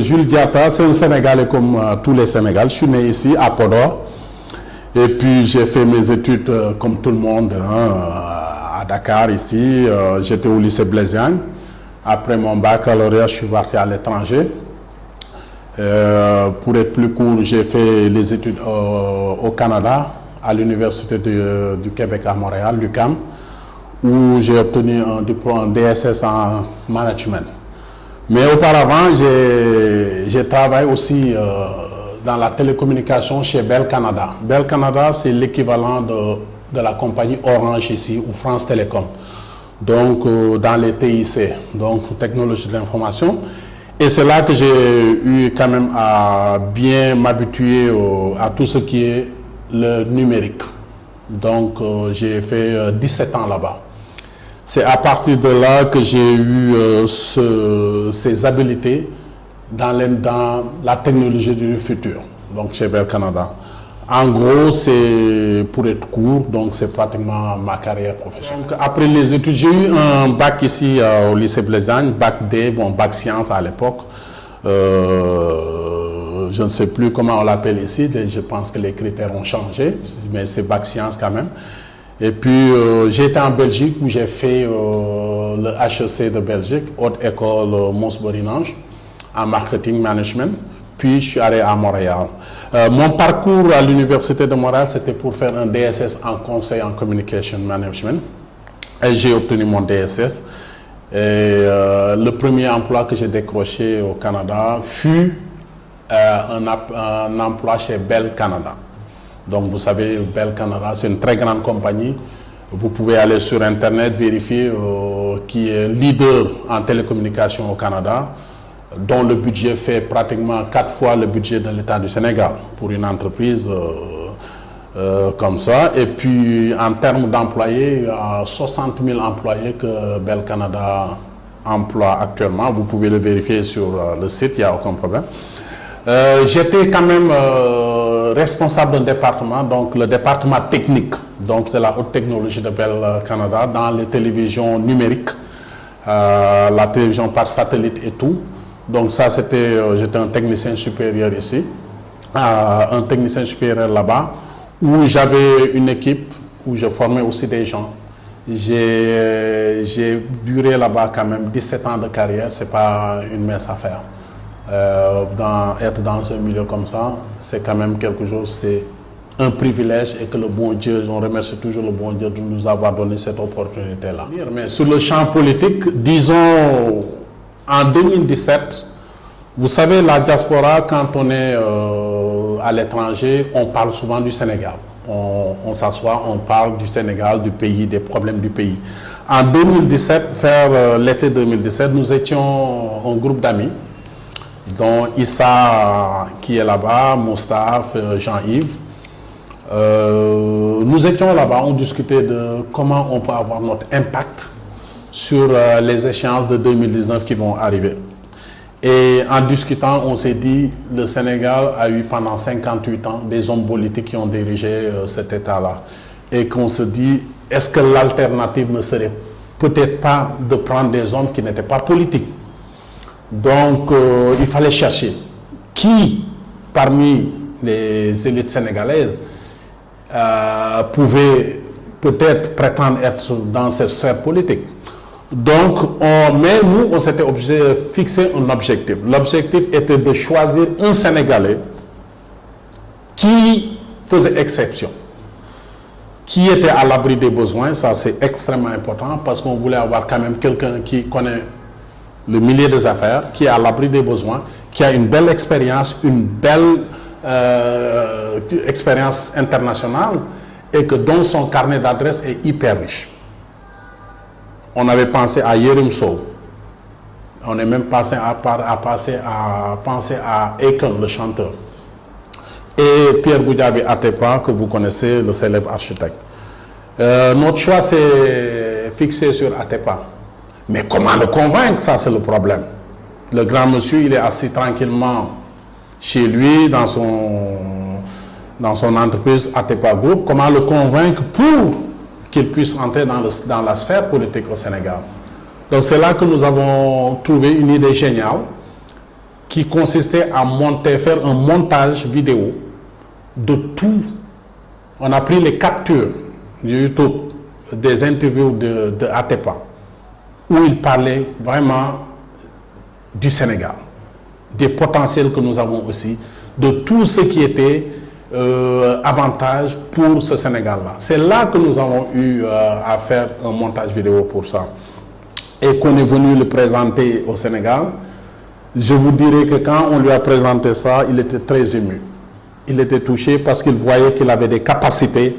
Jules Diatta, c'est un Sénégalais comme tous les Sénégalais. Je suis né ici, à Podor. Et puis, j'ai fait mes études comme tout le monde, à Dakar, ici. J'étais au lycée Blaise Diagne. Après mon baccalauréat, je suis parti à l'étranger. Pour être plus court, j'ai fait les études au Canada, à l'Université du Québec à Montréal, l'UQAM, où j'ai obtenu un diplôme en DSS en management. Mais auparavant, j'ai travaillé aussi dans la télécommunication chez Bell Canada. Bell Canada, c'est l'équivalent de la compagnie Orange ici, ou France Télécom. Donc, dans les TIC, donc technologie de l'information. Et c'est là que j'ai eu quand même à bien m'habituer à tout ce qui est le numérique. Donc, j'ai fait 17 ans là-bas. C'est à partir de là que j'ai eu ces habiletés dans la technologie du futur, donc chez Bell Canada. En gros, c'est pour être court, donc c'est pratiquement ma carrière professionnelle. Donc, après les études, j'ai eu un bac ici au lycée Blaise Diagne, bac D, bon, bac sciences à l'époque. Je ne sais plus comment on l'appelle ici, je pense que les critères ont changé, mais c'est bac sciences quand même. Et puis, j'ai été en Belgique où j'ai fait le HEC de Belgique, Haute École Mons-Borinage, en marketing management. Puis, je suis allé à Montréal. Mon parcours à l'Université de Montréal, c'était pour faire un DSS en conseil en communication management. Et j'ai obtenu mon DSS. Et le premier emploi que j'ai décroché au Canada fut un emploi chez Bell Canada. Donc, vous savez, Bell Canada, c'est une très grande compagnie. Vous pouvez aller sur Internet, vérifier qui est leader en télécommunications au Canada, dont le budget fait pratiquement 4 fois le budget de l'État du Sénégal pour une entreprise comme ça. Et puis, en termes d'employés, il y a 60 000 employés que Bell Canada emploie actuellement. Vous pouvez le vérifier sur le site, il n'y a aucun problème. J'étais quand même responsable d'un département, donc le département technique. Donc, c'est la haute technologie de Bell Canada dans les télévisions numériques, la télévision par satellite et tout. Donc ça, j'étais un technicien supérieur ici, un technicien supérieur là-bas, où j'avais une équipe, où je formais aussi des gens. J'ai duré là-bas quand même 17 ans de carrière, c'est pas une mince affaire. Être dans un milieu comme ça, c'est quand même quelque chose, c'est un privilège et que le bon Dieu, on remercie toujours le bon Dieu de nous avoir donné cette opportunité-là. Mais sur le champ politique, disons, en 2017, vous savez, la diaspora, quand on est à l'étranger, on parle souvent du Sénégal. On s'assoit, on parle du Sénégal, du pays, des problèmes du pays. En 2017, vers l'été 2017, nous étions un groupe d'amis, dont Issa qui est là-bas, Moustaphe, Jean-Yves. Nous étions là-bas, on discutait de comment on peut avoir notre impact sur les échéances de 2019 qui vont arriver. Et en discutant, on s'est dit, le Sénégal a eu pendant 58 ans des hommes politiques qui ont dirigé cet État-là. Et qu'on se dit, est-ce que l'alternative ne serait peut-être pas de prendre des hommes qui n'étaient pas politiques? Donc, il fallait chercher qui, parmi les élites sénégalaises, pouvait peut-être prétendre être dans cette sphère politique. Donc, mais nous, on s'était obligé de fixer un objectif. L'objectif était de choisir un Sénégalais qui faisait exception, qui était à l'abri des besoins. Ça, c'est extrêmement important parce qu'on voulait avoir quand même quelqu'un qui connaît le milieu des affaires, qui est à l'abri des besoins, qui a une belle expérience, une belle expérience internationale et que dont son carnet d'adresses est hyper riche. On avait pensé à Yérim Sow. On est même passé à penser à Akon, le chanteur. Et Pierre Goudiaby Atepa, que vous connaissez, le célèbre architecte. Notre choix s'est fixé sur Atepa. Mais comment le convaincre, ça c'est le problème. Le grand monsieur, il est assis tranquillement chez lui, dans son entreprise Atepa Group. Comment le convaincre pour qu'il puisse entrer dans la sphère politique au Sénégal? Donc c'est là que nous avons trouvé une idée géniale qui consistait à faire un montage vidéo de tout. On a pris les captures de YouTube des interviews de Atepa, où il parlait vraiment du Sénégal, des potentiels que nous avons aussi, de tout ce qui était avantage pour ce Sénégal-là. C'est là que nous avons eu à faire un montage vidéo pour ça. Et qu'on est venu le présenter au Sénégal. Je vous dirais que quand on lui a présenté ça, il était très ému. Il était touché parce qu'il voyait qu'il avait des capacités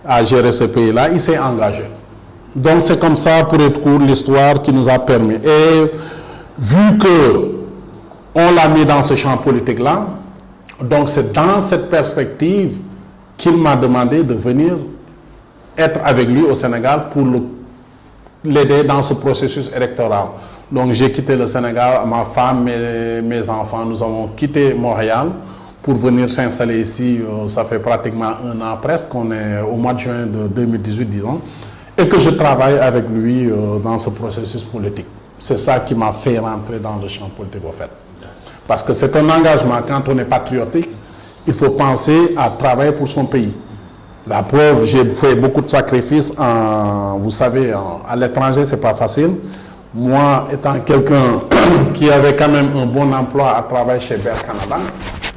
à gérer ce pays-là. Il s'est engagé. Donc c'est comme ça, pour être court, l'histoire qui nous a permis. Et vu qu'on l'a mis dans ce champ politique-là, donc c'est dans cette perspective qu'il m'a demandé de venir être avec lui au Sénégal pour l'aider dans ce processus électoral. Donc j'ai quitté le Sénégal, ma femme et mes enfants, nous avons quitté Montréal pour venir s'installer ici. Ça fait pratiquement un an presque, on est au mois de juin de 2018, disons, et que je travaille avec lui dans ce processus politique. C'est ça qui m'a fait rentrer dans le champ politique, au fait. Parce que c'est un engagement, quand on est patriotique, il faut penser à travailler pour son pays. La preuve, j'ai fait beaucoup de sacrifices, vous savez, à l'étranger, c'est pas facile. Moi, étant quelqu'un qui avait quand même un bon emploi à travailler chez Bell Canada,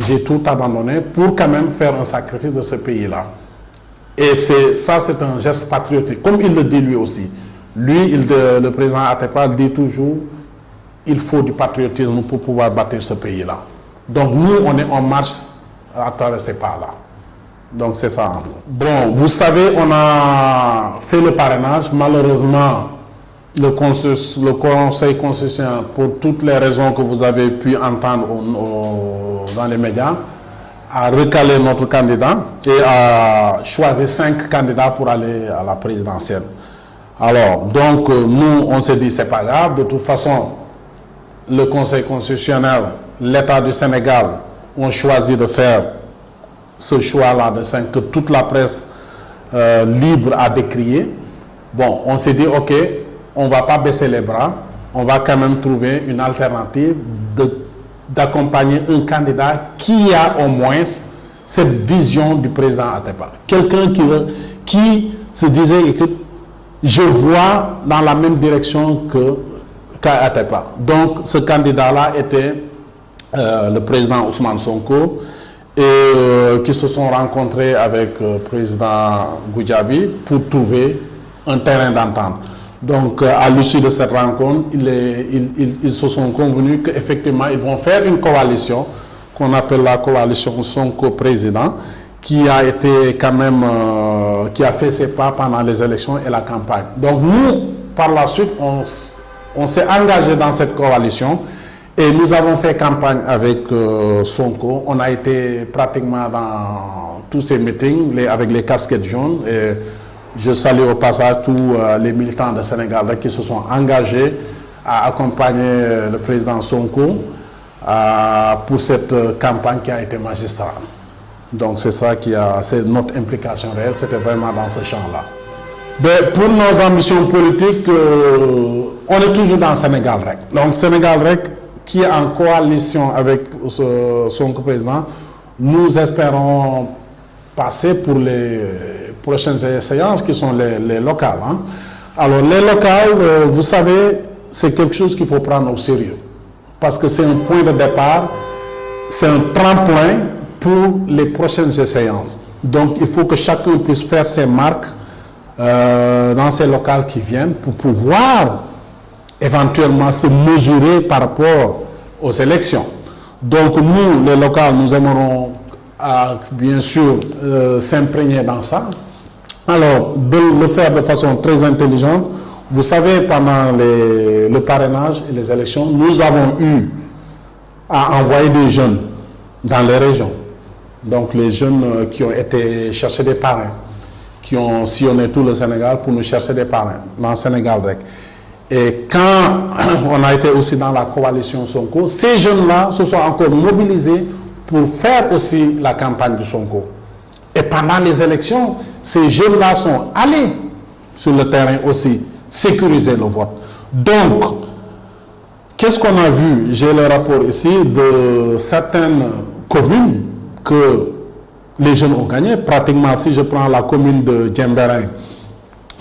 j'ai tout abandonné pour quand même faire un sacrifice de ce pays-là. Et ça, c'est un geste patriotique, comme il le dit lui aussi. Lui, le président Atepa dit toujours, il faut du patriotisme pour pouvoir bâtir ce pays-là. Donc nous, on est en marche à travers ces pas-là. Donc c'est ça. Bon, vous savez, on a fait le parrainage. Malheureusement, le Conseil constitutionnel, pour toutes les raisons que vous avez pu entendre dans les médias, a recalé notre candidat et a choisi 5 candidats pour aller à la présidentielle. Alors, donc, nous, on s'est dit, c'est pas grave. De toute façon, le Conseil constitutionnel, l'État du Sénégal ont choisi de faire ce choix-là de 5 que toute la presse libre a décrié. Bon, on s'est dit, ok, on ne va pas baisser les bras, on va quand même trouver une alternative d'accompagner un candidat qui a au moins cette vision du président Atepa. Quelqu'un qui se disait, écoute, je vois dans la même direction qu'Atepa. Donc, ce candidat-là était le président Ousmane Sonko, et qui se sont rencontrés avec le président Goudiaby pour trouver un terrain d'entente. Donc, à l'issue de cette rencontre, ils se sont convenus qu'effectivement, ils vont faire une coalition qu'on appelle la coalition Sonko-Président, qui a été quand même, qui a fait ses pas pendant les élections et la campagne. Donc, nous, par la suite, on s'est engagé dans cette coalition. Et nous avons fait campagne avec Sonko. On a été pratiquement dans tous ces meetings avec les casquettes jaunes. Et je salue au passage tous les militants de Sénégal qui se sont engagés à accompagner le président Sonko pour cette campagne qui a été magistrale. Donc c'est ça c'est notre implication réelle, c'était vraiment dans ce champ-là. Pour nos ambitions politiques, on est toujours dans Sénégal REC. Donc Sénégal REC, qui est en coalition avec son président, nous espérons passer pour les prochaines séances qui sont les locales. Hein. Alors les locales, vous savez, c'est quelque chose qu'il faut prendre au sérieux. Parce que c'est un point de départ, c'est un tremplin pour les prochaines séances. Donc il faut que chacun puisse faire ses marques dans ces locales qui viennent pour pouvoir éventuellement se mesurer par rapport aux élections. Donc nous, les locales, nous aimerons bien sûr s'imprégner dans ça. Alors, de le faire de façon très intelligente. Vous savez, pendant le parrainage et les élections, nous avons eu à envoyer des jeunes dans les régions. Donc les jeunes qui ont été chercher des parrains, qui ont sillonné tout le Sénégal pour nous chercher des parrains dans le Sénégal REC. Et quand on a été aussi dans la coalition Sonko, ces jeunes-là se sont encore mobilisés pour faire aussi la campagne de Sonko. Et pendant les élections, ces jeunes-là sont allés sur le terrain aussi sécuriser le vote. Donc, Qu'est-ce qu'on a vu? J'ai le rapport ici de certaines communes que les jeunes ont gagné. Pratiquement, si je prends la commune de Diembéring,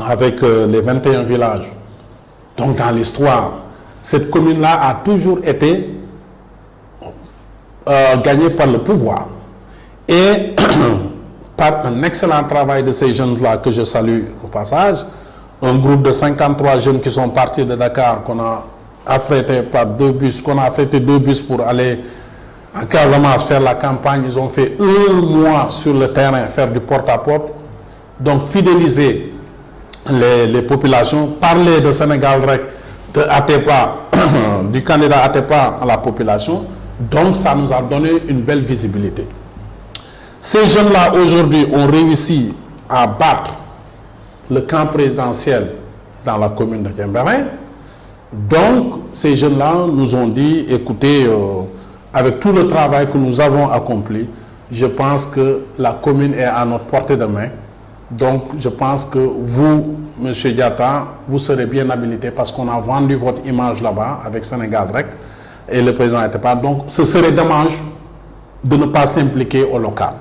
avec les 21 villages, donc dans l'histoire, cette commune-là a toujours été gagnée par le pouvoir. Et par un excellent travail de ces jeunes-là que je salue au passage, un groupe de 53 jeunes qui sont partis de Dakar, qu'on a affrété par 2 bus, qu'on a affrété 2 bus pour aller en Casamance faire la campagne. Ils ont fait 1 mois sur le terrain, faire du porte-à-porte, donc fidéliser les populations, parler de Sénégal Rec, de Atepa, du candidat Atepa à la population. Donc ça nous a donné une belle visibilité. Ces jeunes-là aujourd'hui ont réussi à battre le camp présidentiel dans la commune de Diembéring. Donc ces jeunes-là nous ont dit, écoutez, avec tout le travail que nous avons accompli, je pense que la commune est à notre portée de main. Donc je pense que vous, M. Diatta, vous serez bien habilité parce qu'on a vendu votre image là-bas avec Sénégal Rec et le président n'était pas. Donc ce serait dommage de ne pas s'impliquer au local.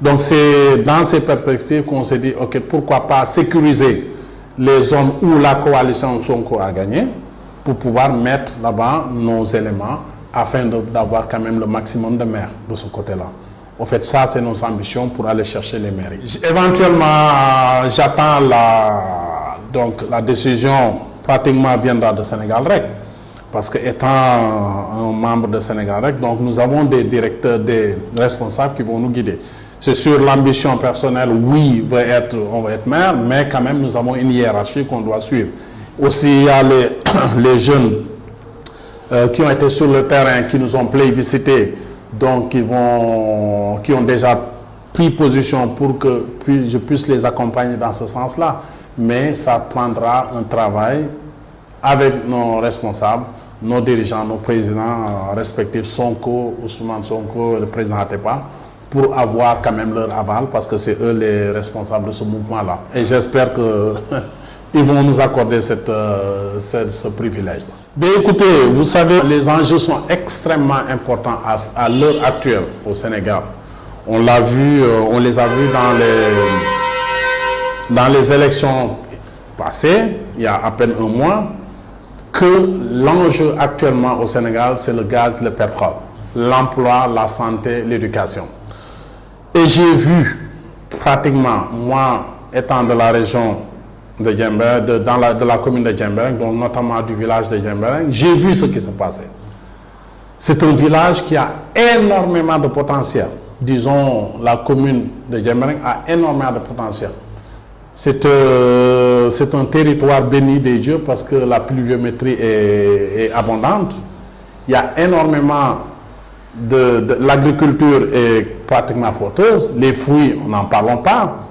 Donc c'est dans ces perspectives qu'on s'est dit, ok, pourquoi pas sécuriser les zones où la coalition Sonko a gagné pour pouvoir mettre là-bas nos éléments afin d'avoir quand même le maximum de maires de ce côté-là. En fait, ça, c'est nos ambitions pour aller chercher les mairies. Éventuellement, j'attends la décision pratiquement viendra de Sénégal Rec. Parce que étant un membre de Sénégal Rec, donc nous avons des directeurs, des responsables qui vont nous guider. C'est sur l'ambition personnelle, oui, on va être maire, mais quand même nous avons une hiérarchie qu'on doit suivre. Aussi, il y a les jeunes qui ont été sur le terrain, qui nous ont plébiscité, donc qui ont déjà pris position pour que je puisse les accompagner dans ce sens-là. Mais ça prendra un travail avec nos responsables, nos dirigeants, nos présidents respectifs, Sonko, Ousmane Sonko, le président Atepa, pour avoir quand même leur aval, parce que c'est eux les responsables de ce mouvement-là. Et j'espère qu'ils vont nous accorder ce privilège-là. Bien écoutez, vous savez, les enjeux sont extrêmement importants à l'heure actuelle au Sénégal. On l'a vu, on les a vus dans les élections passées, il y a à peine 1 mois, que l'enjeu actuellement au Sénégal, c'est le gaz, le pétrole, l'emploi, la santé, l'éducation. Et j'ai vu pratiquement, moi étant de la région de Diembéring, de la commune de Diembéring, donc notamment du village de Diembéring, j'ai vu ce qui se passait. C'est un village qui a énormément de potentiel. Disons, la commune de Diembéring a énormément de potentiel. C'est un territoire béni des dieux parce que la pluviométrie est abondante. Il y a énormément l'agriculture est pratiquement porteuse. Les fruits, on n'en parlons pas.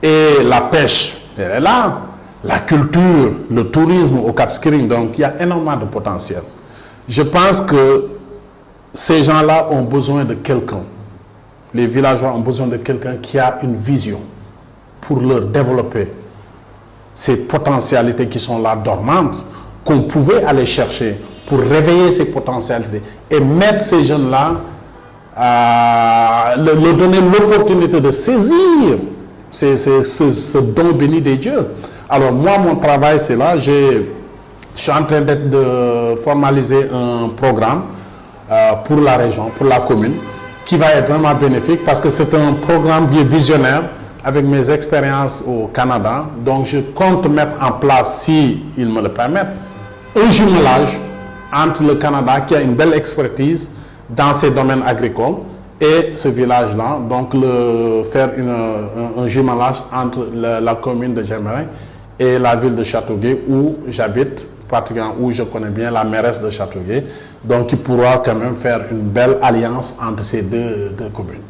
Et la pêche, elle est là. La culture, le tourisme au Cap Skirring. Donc, il y a énormément de potentiel. Je pense que ces gens-là ont besoin de quelqu'un. Les villageois ont besoin de quelqu'un qui a une vision pour leur développer ces potentialités qui sont là dormantes, qu'on pouvait aller chercher pour réveiller ces potentialités et mettre ces jeunes-là, leur donner l'opportunité de saisir ce don béni des dieux. Alors moi, mon travail, c'est là, je suis en train de formaliser un programme pour la région, pour la commune, qui va être vraiment bénéfique parce que c'est un programme bien visionnaire avec mes expériences au Canada. Donc je compte mettre en place, si ils me le permettent, un jumelage entre le Canada qui a une belle expertise dans ces domaines agricoles et ce village-là, donc faire un jumelage entre la commune de Diembéring et la ville de Châteauguay où j'habite, particulièrement où je connais bien la mairesse de Châteauguay, donc qui pourra quand même faire une belle alliance entre ces deux communes.